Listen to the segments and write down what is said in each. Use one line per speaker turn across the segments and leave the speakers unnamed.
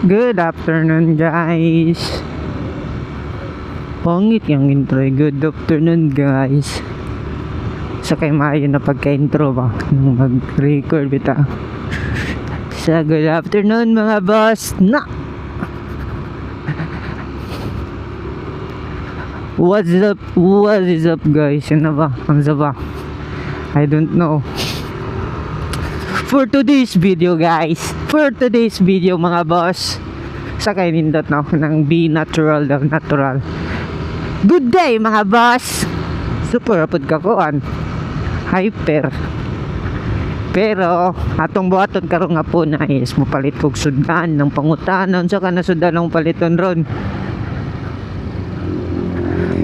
Good afternoon guys. Pangit yung intro. Good afternoon guys. Sa kay maayo na pagka-intro ba nung mag-record bita. Sa good afternoon mga boss na. What is up guys? Ano ba? Ang ba? I don't know. For today's video guys, mga boss, sa kay nindot na ng Be Natural daw, natural. Good day mga boss. Super rapod ka kuan. Hyper. Pero atong buhaton karon nga po na is mopalit kog sudan ng pangutanon sa kana sudan ng paliton ron.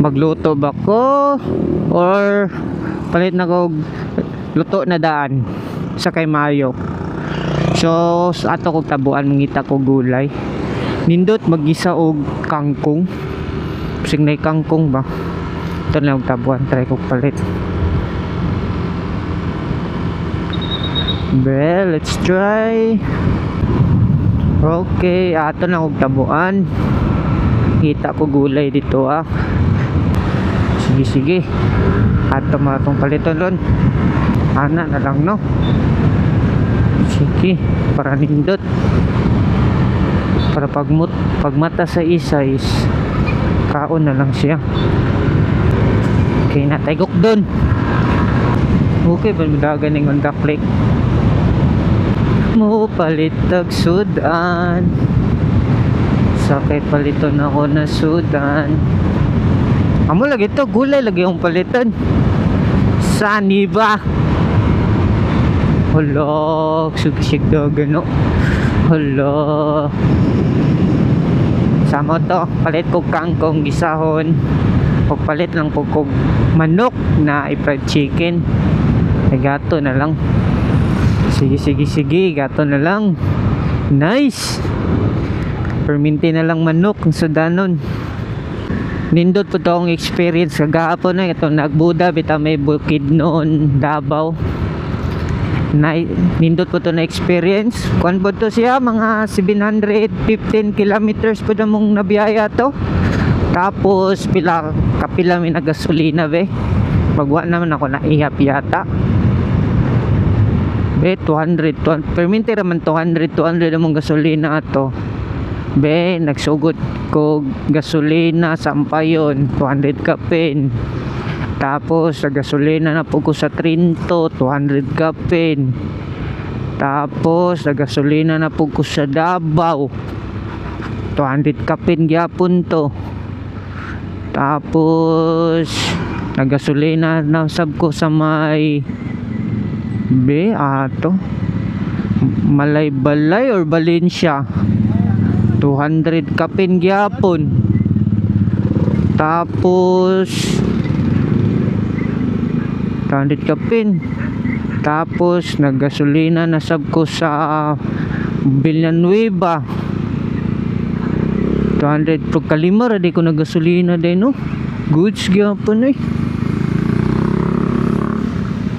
Magluto ba ko or palit na kog luto na daan sa kay mayo. So ato kog tabuan mangita ko gulay. Nindot magisa og kangkong. Signay kangkong ba? Ito na og tabuan, try kog palit. Well, let's try. Okay, ato na og tabuan. Kita ko gulay dito ah. Sige. Ato mga itong paliton ron. Ana na lang no. Sige, para nindot. Para pagmata sa isa is kaon na lang siya. Okay, natagok doon. Okay, balmudagan ng on the click. Mo palit tag sudan. Sakay paliton ako na sudan. Amo lagi to gulay lagi yung palitan. Sani ba? Hala, sugsig daw gano. Hala. Samo to, palit ko kangkong gisahon. Pagpalit lang po kog manok na fried chicken. Ay gato na lang. Sige, gato na lang. Nice. Perminti na lang manok ang sudanon. Nindot po itong experience kagahapon na ito nagbuda bita may bukid noon Davao na, nindot po ito na experience kuan po ito siya mga 715 kilometers po na mong nabiyaya to tapos kapila may nagasolina be magwa naman ako na ihap yata be 200 perminti raman 200 among gasolina ato be nagsugod ko gasolina sampayon 200 kapin tapos sa gasolina na po ko sa Trinto 200 kapin tapos sa gasolina na po ko sa Davao 200 kapin gyapon to tapos nagasolina na sab ko sa may be ato Malay or Valencia 200 kapin gyapon tapos 200 kapin tapos naggasolina na sab ko sa Villanueva 200 pro kalimar di ko naggasolina din no goods gyapon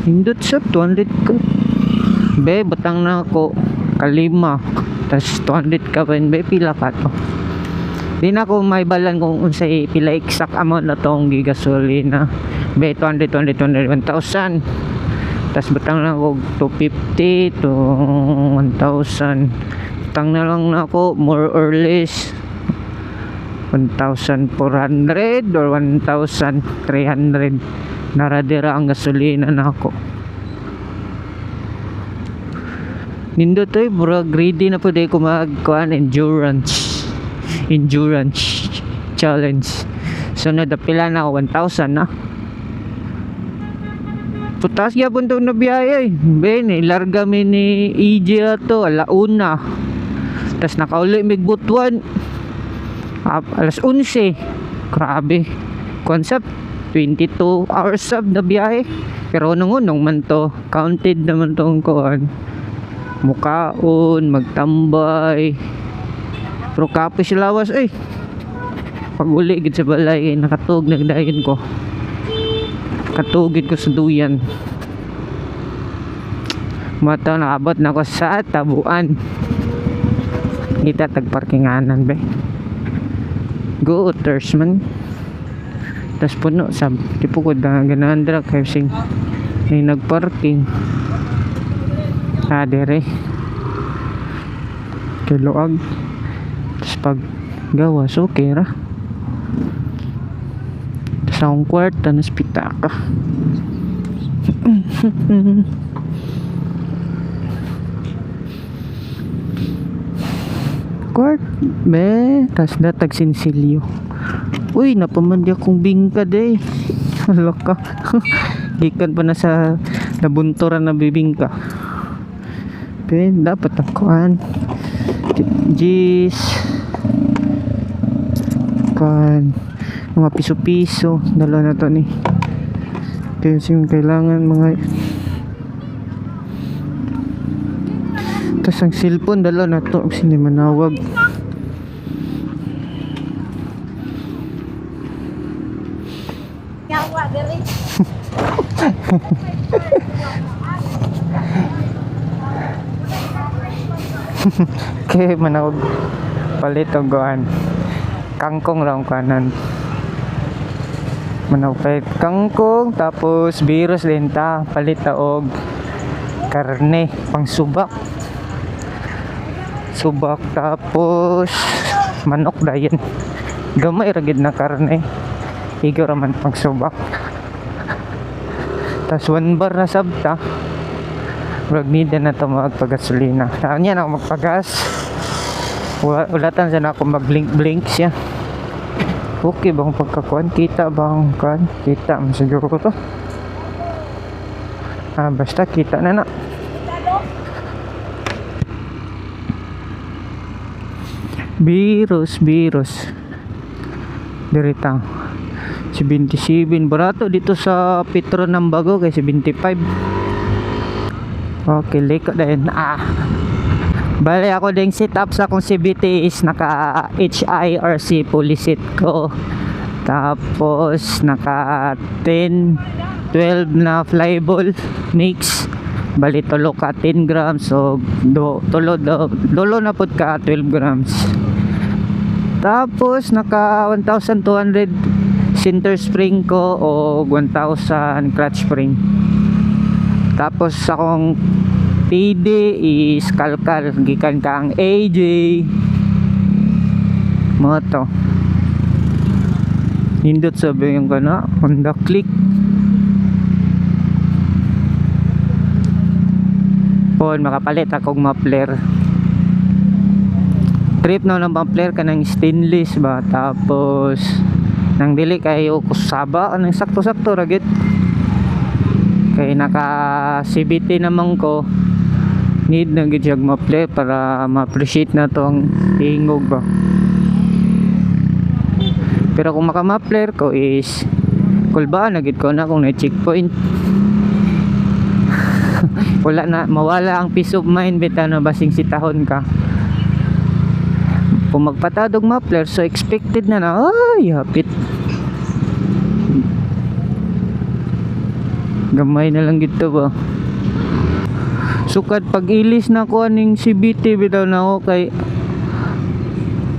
hindot sab 200 ka be batang na ako kalima tas 200 ka rin be pila ka to di na ako may balan kung unsay pila exact amount na tong gigasolina be 200 1,000 tas batang na ako 250 to 1,000 batang na lang na ako more or less 1,400 or 1,300 naradira ang gasolina na ako nindo to bro greedy na po di ko magkuhan endurance challenge so nadapila na ako 1,000 na putas gyapon to na biyaya ben ilarga mi ni EJ to alauna tas nakauli mig butuan alas 11 grabe concept 22 hours sab na biyahe pero nung man to counted naman tong kuhan mukaon magtambay pero kape silawas pag uli gid sa balay nakatug nagdayon ko katugid ko sa duyan mata naabot na ko sa tabuan kita tag parkinganan be. Go uters man. Tas puno sab tipo ko da ganahan dira kay sing may nagparking. Dere kay luag. Tas pag gawas okay ra. Tas akong kwarta nas pitaka. Quart be tas datag sinsilyo. Uy, napamandi akong bingkad eh. Hala ka. Gikan pa na sa nabunturan na bibingka. Be, dapat akuan. Jis. Kan mga piso-piso. Dala na to ni. Kaya kailangan mga tas ang cellphone dala na to. Sini manawag.
Yawa diri.
Kaya manawag palit o goan kangkong lang kanan manawag palit kangkong tapos virus lenta palit og karne pang subak tapos manok dayon gamay ragid na karne igo raman pang subak tas 1 bar na sabta brag need na ito magpagasolina saan yan ako magpagas ulatan sana ako mag blink siya okay bang pagkakuan kita bang kan kita siguro ko to basta kita na virus dirita 77 barato dito sa Petro ng Bago kay 75 okay liko din bali ako ding sit up sa akong CBT is naka HIRC police seat ko tapos naka 10-12 na flyball mix bali tulo ka 10 grams so dolo na pud ka 12 grams tapos naka 1,200 center spring ko o 1,000 clutch spring tapos akong PD is kalkal gikan kang AJ moto nindot sabi yung kana Honda Click pon makapalit akong muffler trip na ng muffler kanang stainless ba tapos nang dili kayo kusaba anang sakto-sakto ragit kay naka CBT naman ko need na gid jag muffler para ma-appreciate na to ang hingog ba pero kung maka muffler ko is kulbaan na gid ko na kung na checkpoint wala na mawala ang peace of mind bitaw na basing sitahon ka kung magpatadog muffler so expected na ay hapit gamay na lang gito ba sukad pag ilis na ko aning CBT bitaw na ako kay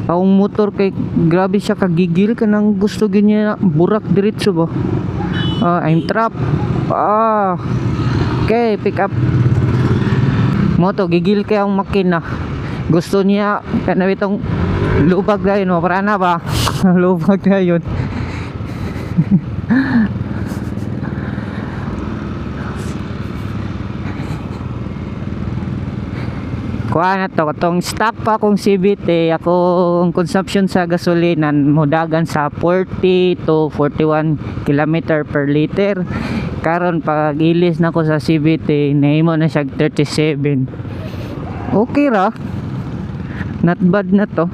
akong motor kay grabe siya kagigil kanang gusto ginya burak diretso ba I'm trapped okay pick up moto gigil kay ang makina gusto niya kana itong lubag dayon para na ba lubag dayon kuha na to katong stock pa akong CVT akong consumption sa gasolina mudagan sa 40 to 41 km per liter karon pag ilis na ko sa CVT nahimo na siya 37 okay ra not bad na to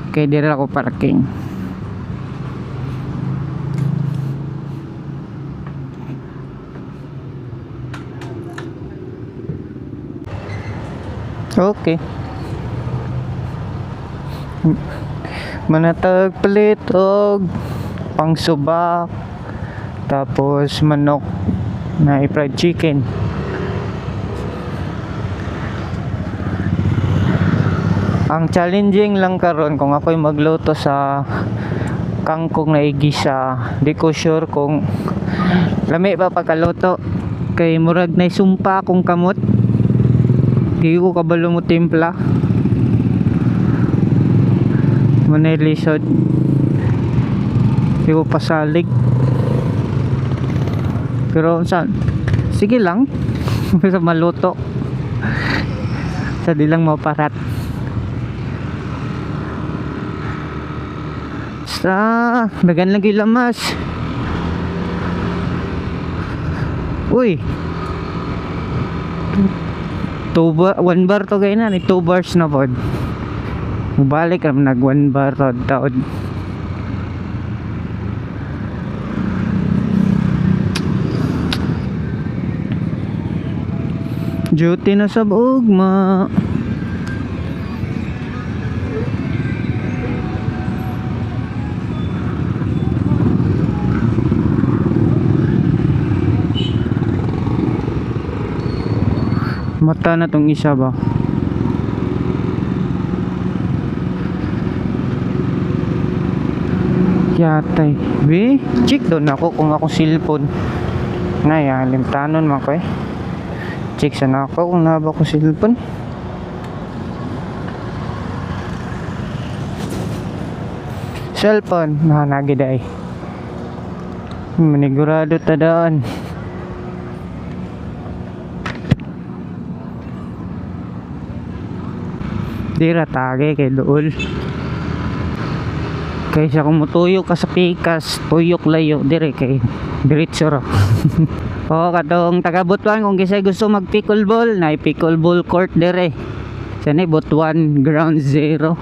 okay dire ako parking okay manatag palit og pangsubak tapos manok na fried chicken Ang challenging lang karon kung ako'y magluto sa kangkong na igisa, di ko sure kung lami pa pagkaluto kay murag na sumpa akong kamot, di ko kabalo mo timpla manay lisod, di ko pasalig, pero saan sige lang sa maluto sa di lang maparat sa dagan lagi lamas. Uy, 1 bar to gay na ni 2 bars na pod. Mubalik am nag 1 bar to taod. Duty na sa ugma. Mata na tong isa ba? Yatay. Be, check doon ako kung ako cellphone. Ngaya, limtanon man ko eh. Check sana ako kung naba ko cellphone. Cellphone, nahanagi day. Manigurado tadaan. Dira tage kay dool. Kaysa kung mutuyok ka sa pikas, tuyok layo dire kay diretso ra. O katong taga Butuan kung kisay gusto mag pickleball, na pickleball court dire. Sana Butuan ground zero.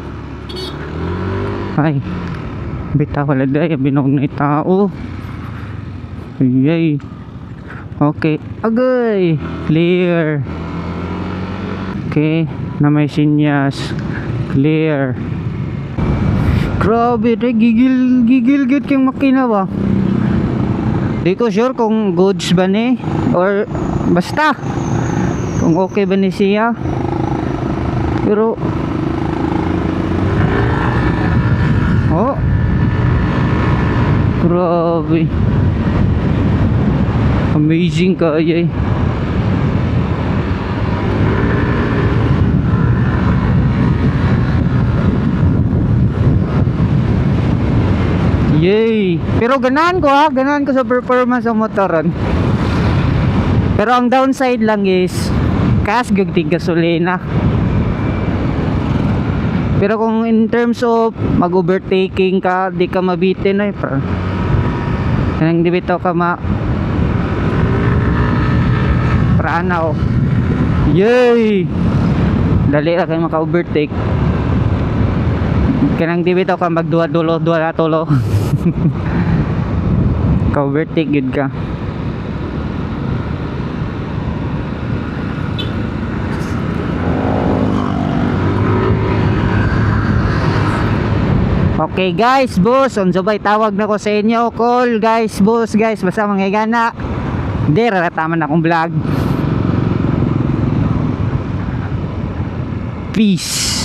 Ay. Bitaw wala day binog na tao. Yay. Okay, agay. Clear. Okay, na may sinyas. Clear. Grabe, gigil git kang makina ba? Di ko sure kung goods ba ni or basta kung okay ba ni siya. Pero oh, grabe, amazing kaya eh. Yay! Pero ganahan ko sa performance ng motoron. Pero ang downside lang is kasgag tig gasolina. Pero kung in terms of mag-overtaking ka, di ka mabitin ay par. Kanang di bitaw ka praana oh. Yay! Dali ra kay maka-overtake. Kanang di bitaw ka magduwa-dulo tolo. Ka-overtake gud ka. Okay guys, boss, unsa bay tawag na ko sa inyo, call guys, boss, guys, basta manghigana. Hindi rarataman akong vlog. Peace.